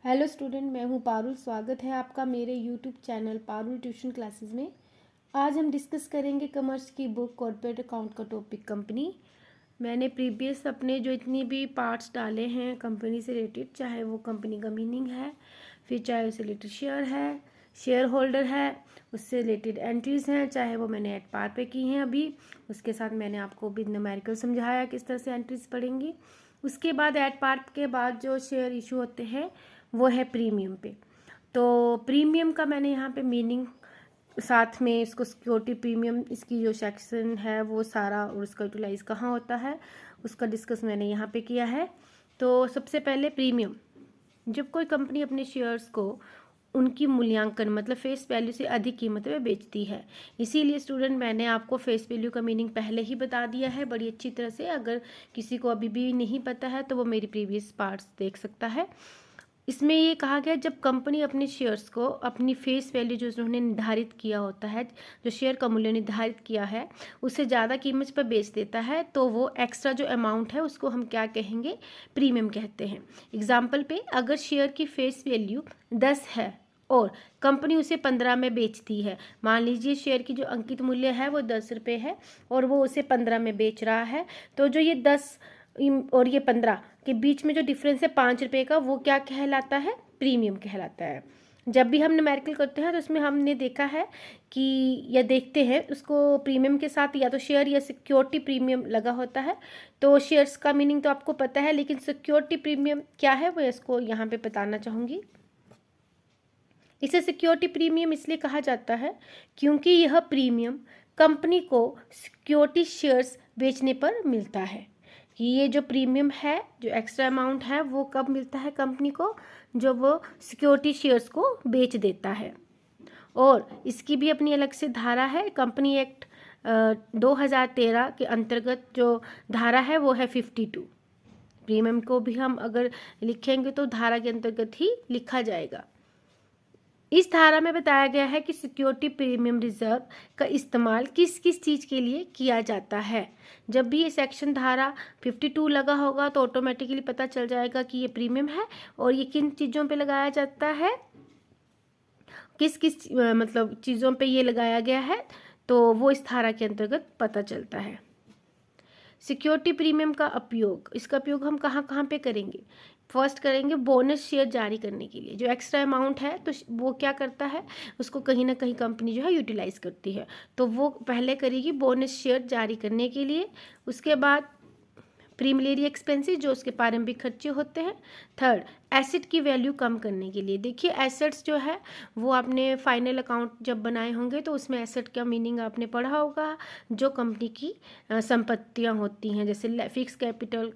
Hello student, मैं हूं पारुल। स्वागत है आपका मेरे YouTube channel Parul tuition classes में। आज हम डिस्कस करेंगे कॉमर्स की बुक कॉर्पोरेट अकाउंट का टॉपिक कंपनी। मैंने प्रीवियस अपने जो इतनी भी पार्ट्स डाले हैं कंपनी से रिलेटेड, चाहे वो कंपनी का मीनिंग है, फिर चाहे उससे रिलेटेड शेयर है, शेयर होल्डर है, उससे रिलेटेड एंट्रीज़ हैं, चाहे वो मैंने एट पार पे की हैं अभी। उसके साथ मैंने आपको भी न्यूमेरिकल समझाया किस तरह से एंट्रीज पढ़ेंगी। उसके बाद एट पार्ट के बाद जो शेयर इशू होते हैं वो है प्रीमियम पे। तो प्रीमियम का मैंने यहाँ पे मीनिंग साथ में इसको सिक्योरिटी प्रीमियम, इसकी जो सेक्शन है वो सारा और उसका यूटिलाइज कहाँ होता है उसका डिस्कस मैंने यहाँ पे किया है। तो सबसे पहले प्रीमियम, जब कोई कंपनी अपने शेयर्स को उनकी मूल्यांकन मतलब फेस वैल्यू से अधिक कीमत में बेचती है। इसीलिए स्टूडेंट मैंने आपको फेस वैल्यू का मीनिंग पहले ही बता दिया है बड़ी अच्छी तरह से। अगर किसी को अभी भी नहीं पता है तो वो मेरी प्रीवियस पार्ट्स देख सकता है। इसमें ये कहा गया जब कंपनी अपने शेयर्स को अपनी फेस वैल्यू जो उन्होंने निर्धारित किया होता है, जो शेयर का मूल्य निर्धारित किया है उससे ज़्यादा कीमत पर बेच देता है, तो वो एक्स्ट्रा जो अमाउंट है उसको हम क्या कहेंगे, प्रीमियम कहते हैं। एग्जाम्पल पे, अगर शेयर की फेस वैल्यू 10 है और कंपनी उसे 15 में बेचती है, मान लीजिए शेयर की जो अंकित मूल्य है वो 10 रुपये है और वो उसे 15 में बेच रहा है, तो जो ये 10 और ये 15 के बीच में जो डिफरेंस है 5 रुपये का, वो क्या कहलाता है, प्रीमियम कहलाता है। जब भी हम न्यूमेरिकल करते हैं तो उसमें हमने देखा है कि या देखते हैं उसको प्रीमियम के साथ या तो शेयर या सिक्योरिटी प्रीमियम लगा होता है। तो शेयर्स का मीनिंग तो आपको पता है, लेकिन सिक्योरिटी प्रीमियम क्या है वो इसको यहाँ पे बताना चाहूँगी। इसे सिक्योरिटी प्रीमियम इसलिए कहा जाता है क्योंकि यह प्रीमियम कंपनी को सिक्योरिटी शेयर्स बेचने पर मिलता है। कि ये जो प्रीमियम है, जो एक्स्ट्रा अमाउंट है, वो कब मिलता है कंपनी को, जब वो सिक्योरिटी शेयर्स को बेच देता है। और इसकी भी अपनी अलग से धारा है। कंपनी एक्ट 2013 के अंतर्गत जो धारा है वो है 52। प्रीमियम को भी हम अगर लिखेंगे तो धारा के अंतर्गत ही लिखा जाएगा। इस धारा में बताया गया है कि सिक्योरिटी प्रीमियम रिजर्व का इस्तेमाल किस किस चीज़ के लिए किया जाता है। जब भी ये सेक्शन धारा 52 लगा होगा तो ऑटोमेटिकली पता चल जाएगा कि ये प्रीमियम है और ये किन चीज़ों पे लगाया जाता है, किस किस मतलब चीज़ों पे ये लगाया गया है, तो वो इस धारा के अंतर्गत पता चलता है। सिक्योरिटी प्रीमियम का उपयोग, इसका उपयोग हम कहाँ कहाँ पे करेंगे। फर्स्ट करेंगे बोनस शेयर जारी करने के लिए। जो एक्स्ट्रा अमाउंट है तो वो क्या करता है, उसको कहीं ना कहीं कंपनी जो है यूटिलाइज करती है, तो वो पहले करेगी बोनस शेयर जारी करने के लिए। उसके बाद प्रीमिलरी एक्सपेंसेस, जो उसके प्रारंभिक खर्चे होते हैं। थर्ड, एसेट की वैल्यू कम करने के लिए। देखिए एसेट्स जो है वो आपने फाइनल अकाउंट जब बनाए होंगे तो उसमें एसेट का मीनिंग आपने पढ़ा होगा, जो कंपनी की संपत्तियां होती हैं, जैसे फिक्स कैपिटल,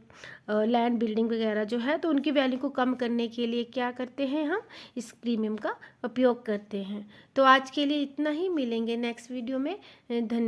लैंड, बिल्डिंग वगैरह जो है, तो उनकी वैल्यू को कम करने के लिए क्या करते हैं, हम इस प्रीमियम का उपयोग करते हैं। तो आज के लिए इतना ही, मिलेंगे नेक्स्ट वीडियो में। धन्यवाद।